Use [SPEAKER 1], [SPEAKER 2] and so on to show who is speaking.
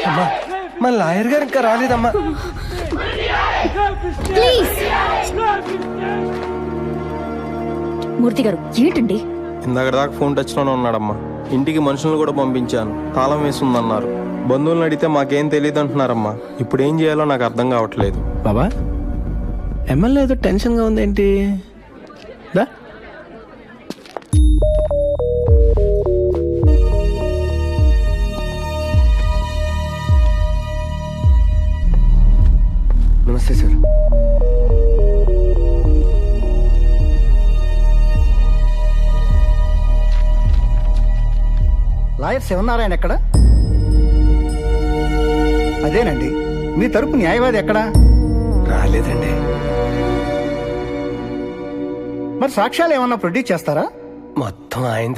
[SPEAKER 1] అమ్మా మా లాయర్ గారు ఇంకా రాలేదమ్మా.
[SPEAKER 2] ప్లీజ్ మూర్తి గారు ఏంటండి?
[SPEAKER 1] ఇందాక దాకా ఫోన్ టచ్ లోనే ఉన్నాడమ్మా. ఇంటికి మనుషులను కూడా పంపించాను, తాళం వేస్తుందన్నారు. బంధువులను అడిగితే మాకేం తెలియదు అంటున్నారమ్మా. ఇప్పుడు ఏం చేయాలో నాకు అర్థం కావట్లేదు.
[SPEAKER 3] బాబా ఎమ్మెల్యే ఏదో టెన్షన్గా ఉందేంటి? దా
[SPEAKER 1] నమస్తే సార్.
[SPEAKER 4] లాయర్ శివనారాయణ ఎక్కడ? అదేనండి, మీ తరపు న్యాయవాది ఎక్కడా?
[SPEAKER 1] రాలేదండి.
[SPEAKER 4] మరి సాక్ష్యాలు ఏమన్నా ప్రొడ్యూస్ చేస్తారా?
[SPEAKER 1] మొత్తం ఆయనదే.